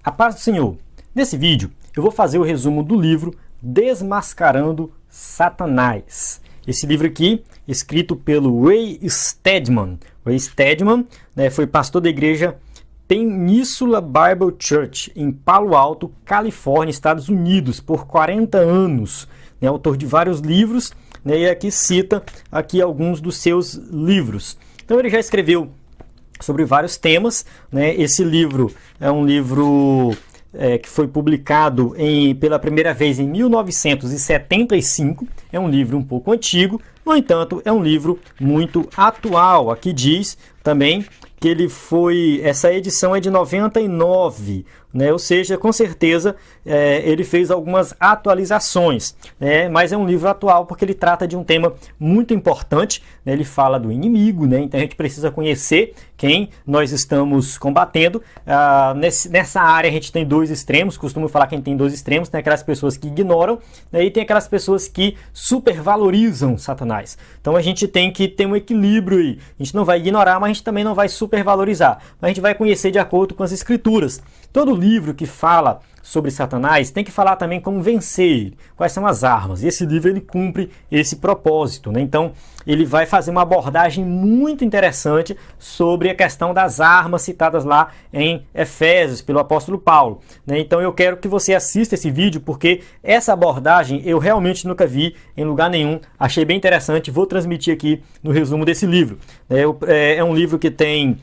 A paz do Senhor. Nesse vídeo eu vou fazer o resumo do livro Desmascarando Satanás. Esse livro aqui, escrito pelo Ray Stedman. Ray Stedman, foi pastor da igreja Peninsula Bible Church em Palo Alto, Califórnia, Estados Unidos, por 40 anos. Autor de vários livros, e aqui cita aqui alguns dos seus livros. Então ele já escreveu sobre vários temas. Esse livro é um livro que foi publicado pela primeira vez em 1975. É um livro um pouco antigo, no entanto, é um livro muito atual. Aqui diz também que essa edição é de 99, ou seja, com certeza ele fez algumas atualizações, mas é um livro atual porque ele trata de um tema muito importante, ele fala do inimigo, então a gente precisa conhecer quem nós estamos combatendo. Nessa área a gente tem dois extremos, costumo falar que a gente tem dois extremos, tem aquelas pessoas que ignoram, e tem aquelas pessoas que supervalorizam Satanás. Então a gente tem que ter um equilíbrio aí, a gente não vai ignorar, mas a gente também não vai supervalorizar, mas a gente vai conhecer de acordo com as escrituras. Todo livro que fala sobre Satanás tem que falar também como vencer ele, quais são as armas. E esse livro ele cumpre esse propósito, Então ele vai fazer uma abordagem muito interessante sobre a questão das armas citadas lá em Efésios pelo apóstolo Paulo, Então eu quero que você assista esse vídeo porque essa abordagem eu realmente nunca vi em lugar nenhum, achei bem interessante, vou transmitir aqui no resumo desse livro. É um livro que tem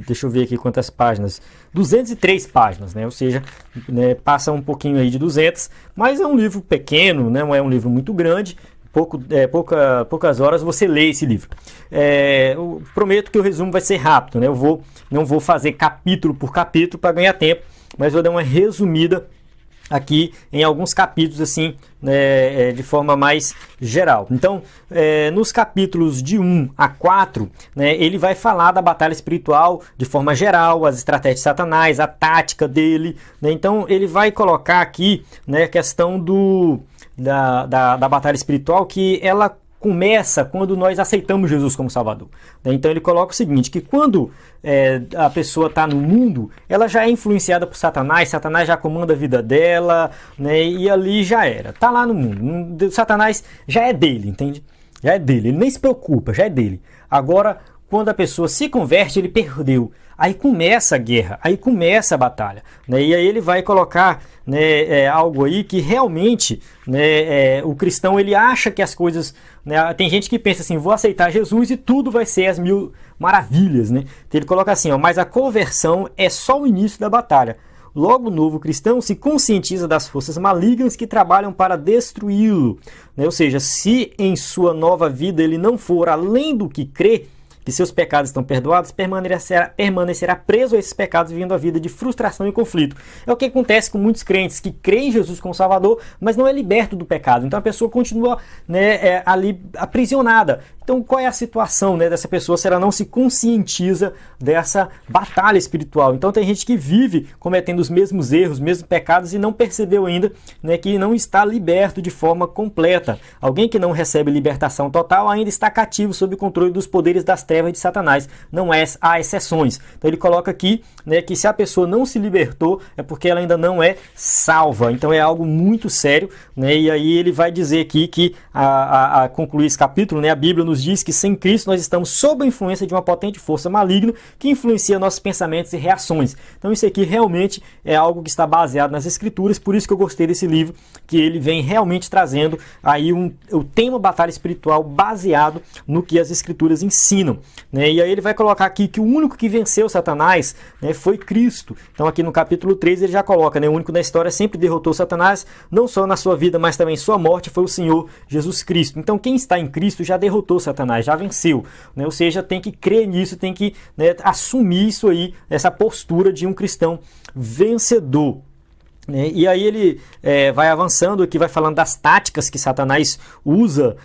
deixa eu ver aqui quantas páginas, 203 páginas, ou seja, passa um pouquinho aí de 200, mas é um livro pequeno, não é um livro muito grande, poucas horas você lê esse livro. Eu prometo que o resumo vai ser rápido, eu não vou fazer capítulo por capítulo para ganhar tempo, mas vou dar uma resumida aqui em alguns capítulos assim, de forma mais geral. Então, nos capítulos de 1 a 4, ele vai falar da batalha espiritual de forma geral, as estratégias de Satanás, a tática dele, Então, ele vai colocar aqui a questão da batalha espiritual, que ela começa quando nós aceitamos Jesus como Salvador. Então ele coloca o seguinte, que quando a pessoa está no mundo, ela já é influenciada por Satanás, Satanás já comanda a vida dela, e ali já era, está lá no mundo, Satanás já é dele, entende? Já é dele, ele nem se preocupa, já é dele. Agora, quando a pessoa se converte, ele perdeu. Aí começa a guerra, aí começa a batalha. E aí ele vai colocar algo aí que realmente o cristão ele acha que as coisas... tem gente que pensa assim, vou aceitar Jesus e tudo vai ser as mil maravilhas. Então ele coloca assim, mas a conversão é só o início da batalha. Logo o novo cristão se conscientiza das forças malignas que trabalham para destruí-lo. Ou seja, se em sua nova vida ele não for além do que crê, que seus pecados estão perdoados, permanecerá preso a esses pecados, vivendo a vida de frustração e conflito. É o que acontece com muitos crentes que creem em Jesus como Salvador, mas não é liberto do pecado. Então a pessoa continua ali aprisionada. Então qual é a situação dessa pessoa se ela não se conscientiza dessa batalha espiritual? Então tem gente que vive cometendo os mesmos erros, os mesmos pecados e não percebeu ainda que não está liberto de forma completa. Alguém que não recebe libertação total ainda está cativo sob o controle dos poderes das trevas de Satanás. Não há exceções. Então ele coloca aqui que se a pessoa não se libertou é porque ela ainda não é salva. Então é algo muito sério. E aí ele vai dizer aqui que, a concluir esse capítulo, a Bíblia nos diz que sem Cristo nós estamos sob a influência de uma potente força maligna que influencia nossos pensamentos e reações. Então isso aqui realmente é algo que está baseado nas Escrituras, por isso que eu gostei desse livro, que ele vem realmente trazendo aí o tema batalha espiritual baseado no que as Escrituras ensinam. E aí ele vai colocar aqui que o único que venceu Satanás foi Cristo. Então aqui no capítulo 3 ele já coloca, o único da história sempre derrotou Satanás, não só na sua vida, mas também em sua morte, foi o Senhor Jesus Cristo. Então quem está em Cristo já derrotou Satanás, já venceu. Ou seja, tem que crer nisso, tem que assumir isso aí, essa postura de um cristão vencedor. E aí ele vai avançando aqui, vai falando das táticas que Satanás usa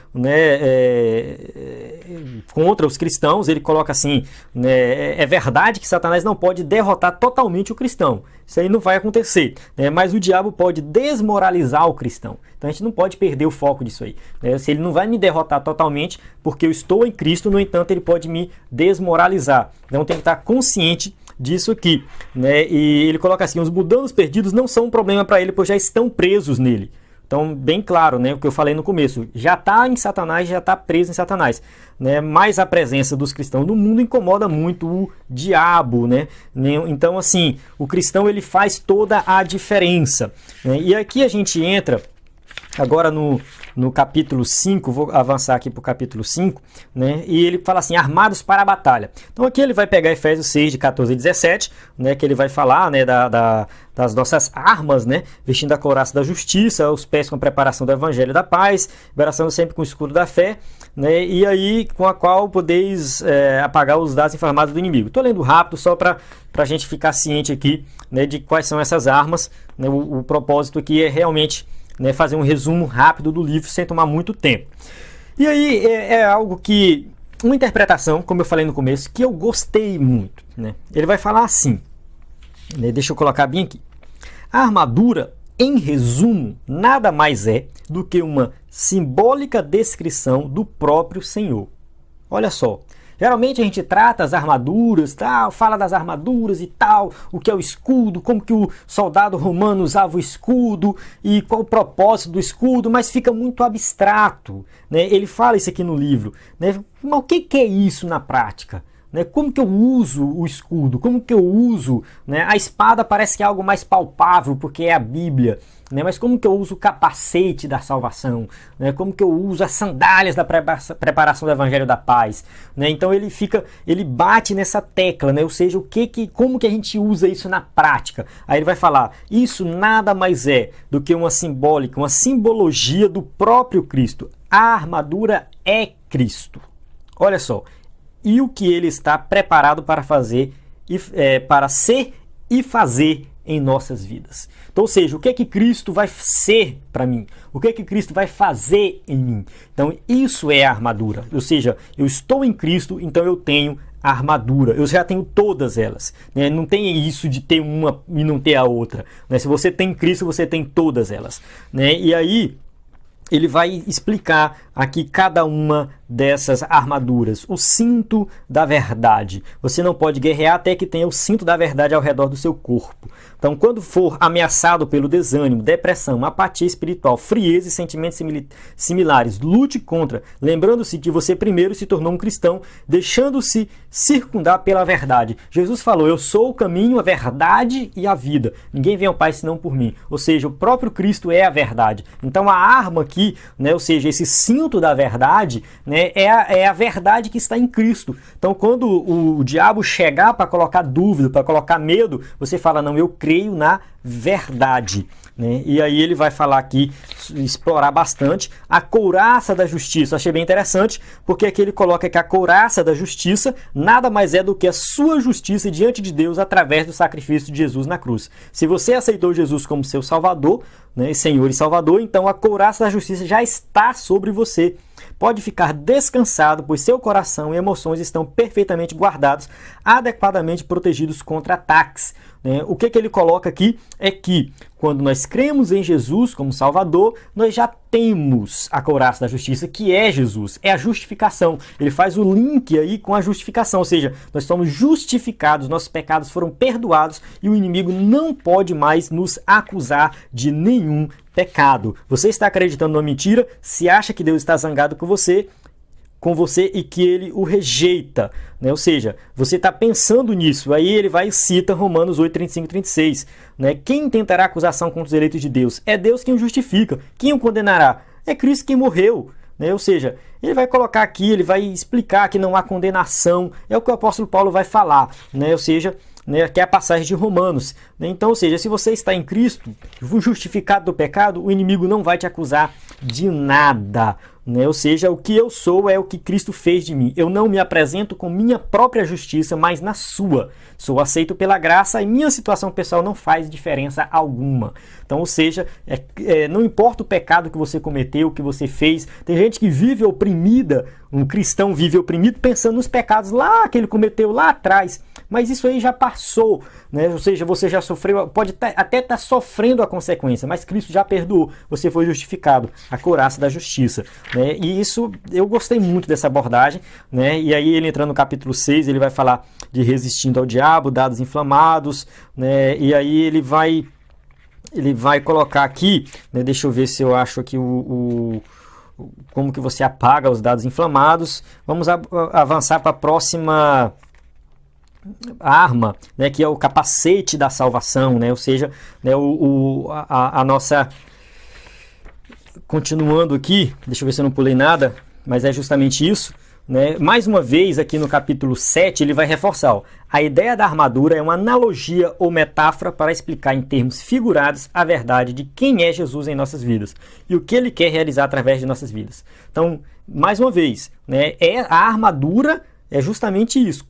contra os cristãos. Ele coloca assim, é verdade que Satanás não pode derrotar totalmente o cristão, isso aí não vai acontecer, mas o diabo pode desmoralizar o cristão. Então a gente não pode perder o foco disso aí, se ele não vai me derrotar totalmente porque eu estou em Cristo, no entanto ele pode me desmoralizar. Então tem que estar consciente disso aqui, né? E ele coloca assim: os mundanos perdidos não são um problema para ele, pois já estão presos nele. Então, bem claro, né, o que eu falei no começo, já está em Satanás, já está preso em Satanás, né? Mas a presença dos cristãos no mundo incomoda muito o diabo, né? Então, assim, o cristão ele faz toda a diferença, né? E aqui a gente entra agora no capítulo 5, vou avançar aqui para o capítulo 5, né? E ele fala assim: armados para a batalha. Então aqui ele vai pegar Efésios 6, de 14 a 17, né? Que ele vai falar, né, das nossas armas, né? Vestindo a couraça da justiça, os pés com a preparação do evangelho da paz, braçando sempre com o escudo da fé, né? E aí com a qual podeis apagar os dados inflamados do inimigo. Estou lendo rápido só para a gente ficar ciente aqui, né, de quais são essas armas, né? O propósito aqui é realmente, né, fazer um resumo rápido do livro sem tomar muito tempo. E aí é algo que, uma interpretação, como eu falei no começo, que eu gostei muito, né? Ele vai falar assim, né, deixa eu colocar bem aqui: a armadura, em resumo, nada mais é do que uma simbólica descrição do próprio Senhor. Olha só, geralmente a gente trata as armaduras, tal, fala das armaduras e tal, o que é o escudo, como que o soldado romano usava o escudo e qual o propósito do escudo, mas fica muito abstrato, né? Ele fala isso aqui no livro, né? Mas o que é isso na prática? Né? Como que eu uso o escudo? Como que eu uso, né? A espada parece que é algo mais palpável porque é a Bíblia, né? Mas como que eu uso o capacete da salvação? Né? Como que eu uso as sandálias da preparação do Evangelho da Paz? Né? Então ele bate nessa tecla, né? Ou seja, como que a gente usa isso na prática? Aí ele vai falar: isso nada mais é do que uma simbologia do próprio Cristo. A armadura é Cristo. Olha só. E o que ele está preparado para fazer, para ser e fazer em nossas vidas. Então, ou seja, o que é que Cristo vai ser para mim? O que é que Cristo vai fazer em mim? Então, isso é a armadura. Ou seja, eu estou em Cristo, então eu tenho a armadura. Eu já tenho todas elas, né? Não tem isso de ter uma e não ter a outra, né? Se você tem Cristo, você tem todas elas, né? E aí ele vai explicar aqui cada uma dessas armaduras. O cinto da verdade. Você não pode guerrear até que tenha o cinto da verdade ao redor do seu corpo. Então, quando for ameaçado pelo desânimo, depressão, apatia espiritual, frieza e sentimentos similares, lute contra, lembrando-se que você primeiro se tornou um cristão, deixando-se circundar pela verdade. Jesus falou: eu sou o caminho, a verdade e a vida. Ninguém vem ao Pai senão por mim. Ou seja, o próprio Cristo é a verdade. Então, a arma aqui, né, ou seja, esse cinto da verdade, né, é a verdade que está em Cristo. Então, quando o diabo chegar para colocar dúvida, para colocar medo, você fala: não, eu creio na verdade, né? E aí ele vai falar aqui, explorar bastante a couraça da justiça. Achei bem interessante, porque aqui ele coloca que a couraça da justiça nada mais é do que a sua justiça diante de Deus através do sacrifício de Jesus na cruz. Se você aceitou Jesus como seu Salvador, né, Senhor e Salvador, então a couraça da justiça já está sobre você. Pode ficar descansado, pois seu coração e emoções estão perfeitamente guardados, adequadamente protegidos contra ataques. O que ele coloca aqui é que, quando nós cremos em Jesus como Salvador, nós já temos a couraça da justiça, que é Jesus, é a justificação. Ele faz o link aí com a justificação, ou seja, nós somos justificados, nossos pecados foram perdoados e o inimigo não pode mais nos acusar de nenhum pecado. Você está acreditando numa mentira, se acha que Deus está zangado com você e que ele o rejeita, né? Ou seja, você está pensando nisso, aí ele vai e cita Romanos 8, 35 e 36, né? Quem tentará acusação contra os eleitos de Deus? É Deus quem o justifica. Quem o condenará? É Cristo quem morreu, né? Ou seja, ele vai colocar aqui, ele vai explicar que não há condenação, é o que o apóstolo Paulo vai falar, né? Ou seja, né, que é a passagem de Romanos, né? Então, ou seja, se você está em Cristo, justificado do pecado, o inimigo não vai te acusar de nada, né? Ou seja, o que eu sou é o que Cristo fez de mim. Eu não me apresento com minha própria justiça, mas na sua. Sou aceito pela graça e minha situação pessoal não faz diferença alguma. Então, ou seja, não importa o pecado que você cometeu, o que você fez. Tem gente que vive oprimida, um cristão vive oprimido pensando nos pecados lá que ele cometeu lá atrás. Mas isso aí já passou, né? Ou seja, você já sofreu, pode até estar sofrendo a consequência, mas Cristo já perdoou, você foi justificado, a couraça da justiça. né? E isso, eu gostei muito dessa abordagem, né? E aí ele entrando no capítulo 6, ele vai falar de resistindo ao diabo, dados inflamados, né? E aí ele vai colocar aqui, né? Deixa eu ver se eu acho aqui como que você apaga os dados inflamados. Vamos avançar para a próxima arma, né, que é o capacete da salvação, né, ou seja, né, a nossa... Continuando aqui, deixa eu ver se eu não pulei nada, mas é justamente isso, né? Mais uma vez aqui no capítulo 7 ele vai reforçar, ó, a ideia da armadura é uma analogia ou metáfora para explicar em termos figurados a verdade de quem é Jesus em nossas vidas e o que ele quer realizar através de nossas vidas. Então, mais uma vez, né, a armadura é justamente isso,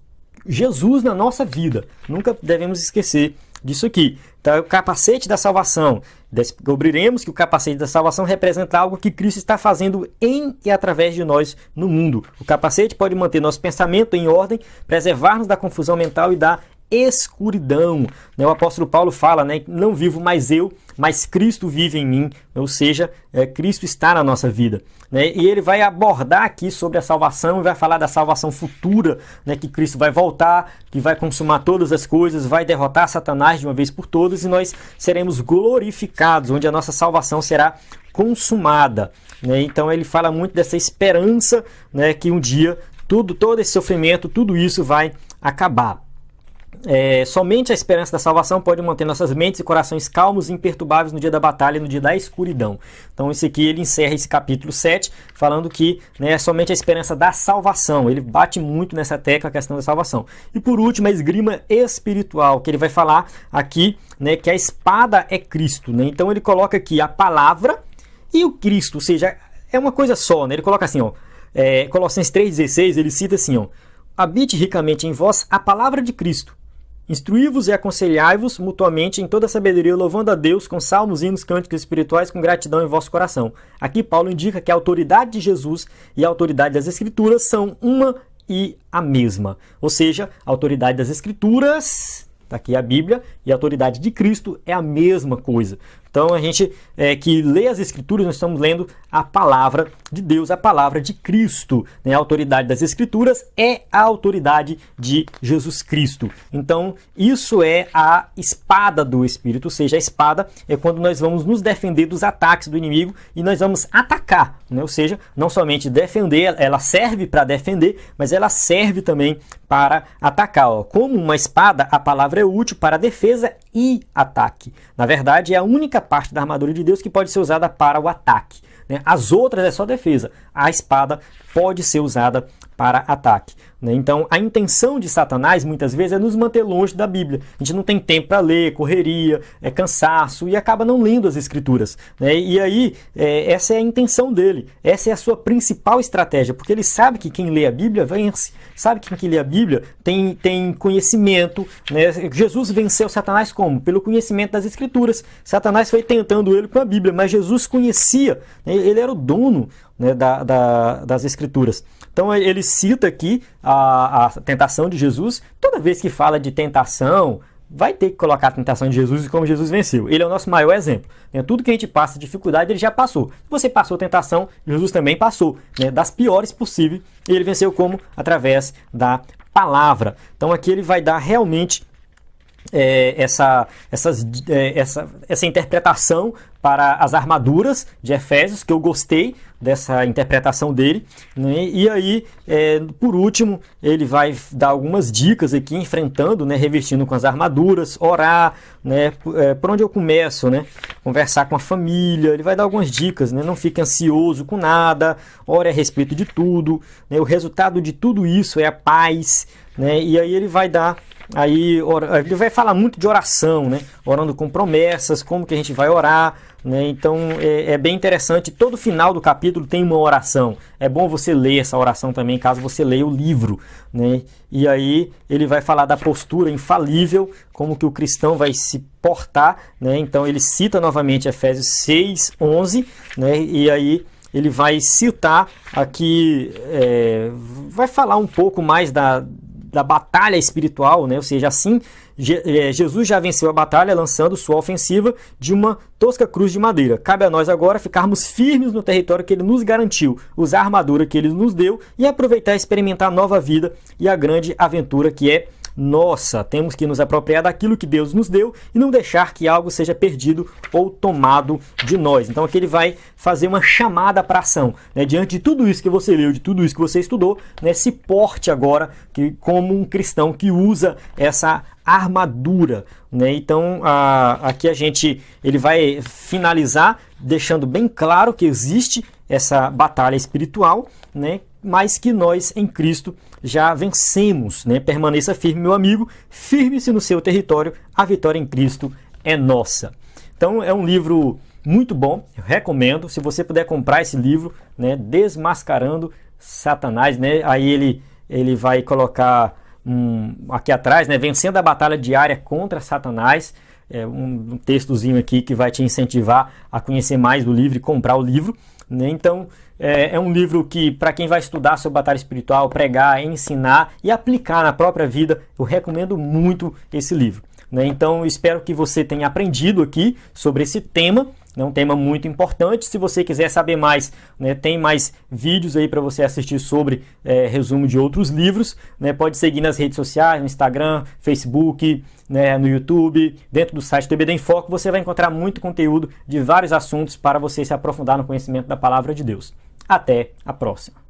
Jesus na nossa vida. Nunca devemos esquecer disso aqui. Então, o capacete da salvação. Descobriremos que o capacete da salvação representa algo que Cristo está fazendo em e através de nós no mundo. O capacete pode manter nosso pensamento em ordem, preservar-nos da confusão mental e da escuridão. O apóstolo Paulo fala, né, não vivo mais eu, mas Cristo vive em mim, ou seja, Cristo está na nossa vida, né? E ele vai abordar aqui sobre a salvação e vai falar da salvação futura, né, que Cristo vai voltar, que vai consumar todas as coisas, vai derrotar Satanás de uma vez por todas e nós seremos glorificados, onde a nossa salvação será consumada, né? Então ele fala muito dessa esperança, né, que um dia todo esse sofrimento, tudo isso vai acabar. Somente a esperança da salvação pode manter nossas mentes e corações calmos e imperturbáveis no dia da batalha e no dia da escuridão. Então esse aqui ele encerra esse capítulo 7 falando que, né, somente a esperança da salvação. Ele bate muito nessa tecla a questão da salvação. E por último a esgrima espiritual, que ele vai falar aqui, né, que a espada é Cristo, né? Então ele coloca aqui a palavra e o Cristo, ou seja, é uma coisa só, né? Ele coloca assim, ó, Colossenses 3,16, ele cita assim, ó, habite ricamente em vós a palavra de Cristo. Instruí-vos e aconselhai-vos mutuamente em toda sabedoria, louvando a Deus com salmos, hinos, cânticos espirituais, com gratidão em vosso coração. Aqui Paulo indica que a autoridade de Jesus e a autoridade das Escrituras são uma e a mesma. Ou seja, a autoridade das Escrituras, está aqui a Bíblia, e a autoridade de Cristo é a mesma coisa. Então a gente que lê as Escrituras, nós estamos lendo a palavra de Deus, a palavra de Cristo, né? A autoridade das Escrituras é a autoridade de Jesus Cristo. Então isso é a espada do Espírito, ou seja, a espada é quando nós vamos nos defender dos ataques do inimigo e nós vamos atacar, né? Ou seja, não somente defender, ela serve para defender, mas ela serve também para atacar. Ó. Como uma espada, a palavra é útil para defesa e ataque. Na verdade, é a única parte da armadura de Deus que pode ser usada para o ataque, né? As outras é só defesa. A espada pode ser usada para ataque, né? Então, a intenção de Satanás, muitas vezes, é nos manter longe da Bíblia. A gente não tem tempo para ler, correria, cansaço, e acaba não lendo as Escrituras, né? E aí, essa é a intenção dele. Essa é a sua principal estratégia, porque ele sabe que quem lê a Bíblia vence. Sabe que quem lê a Bíblia tem conhecimento, né? Jesus venceu Satanás como? Pelo conhecimento das Escrituras. Satanás foi tentando ele com a Bíblia, mas Jesus conhecia, né? Ele era o dono, né, das Escrituras. Então ele cita aqui a tentação de Jesus. Toda vez que fala de tentação, vai ter que colocar a tentação de Jesus e como Jesus venceu. Ele é o nosso maior exemplo, né? Tudo que a gente passa dificuldade, ele já passou. Se você passou tentação, Jesus também passou, né? Das piores possíveis, e ele venceu como? Através da palavra. Então aqui ele vai dar realmente essa interpretação para as armaduras de Efésios, que eu gostei dessa interpretação dele, né? E aí, por último, ele vai dar algumas dicas aqui, enfrentando, né, revestindo com as armaduras, orar, né, por onde eu começo, né, conversar com a família, ele vai dar algumas dicas, né, não fique ansioso com nada, ore a respeito de tudo, né, o resultado de tudo isso é a paz, né, e aí ele vai dar ele vai falar muito de oração, né? Orando com promessas, como que a gente vai orar, né? Então é bem interessante. Todo final do capítulo tem uma oração. É bom você ler essa oração também, caso você leia o livro, né? E aí ele vai falar da postura infalível, como que o cristão vai se portar, né? Então ele cita novamente Efésios 6:11, né? E aí ele vai citar aqui, vai falar um pouco mais da batalha espiritual, né? Ou seja, assim, Jesus já venceu a batalha lançando sua ofensiva de uma tosca cruz de madeira. Cabe a nós agora ficarmos firmes no território que ele nos garantiu, usar a armadura que ele nos deu e aproveitar e experimentar a nova vida e a grande aventura que é nossa. Temos que nos apropriar daquilo que Deus nos deu e não deixar que algo seja perdido ou tomado de nós. Então aqui ele vai fazer uma chamada para ação, né? Diante de tudo isso que você leu, de tudo isso que você estudou, né? Se porte agora como um cristão que usa essa armadura, né? Então aqui ele vai finalizar deixando bem claro que existe essa batalha espiritual, né? Mas que nós em Cristo já vencemos, né? Permaneça firme, meu amigo, firme-se no seu território, a vitória em Cristo é nossa. Então é um livro muito bom, eu recomendo. Se você puder comprar esse livro, né? Desmascarando Satanás, né? Aí ele vai colocar aqui atrás, né? Vencendo a batalha diária contra Satanás. Um textozinho aqui que vai te incentivar a conhecer mais do livro e comprar o livro, né? Então é um livro que, para quem vai estudar sobre batalha espiritual, pregar, ensinar e aplicar na própria vida, eu recomendo muito esse livro, né? Então espero que você tenha aprendido aqui sobre esse tema, né? Um tema muito importante. Se você quiser saber mais, né, tem mais vídeos aí para você assistir sobre resumo de outros livros, né? Pode seguir nas redes sociais, no Instagram, Facebook, né, no YouTube, dentro do site do EBD em Foco, você vai encontrar muito conteúdo de vários assuntos para você se aprofundar no conhecimento da Palavra de Deus. Até a próxima!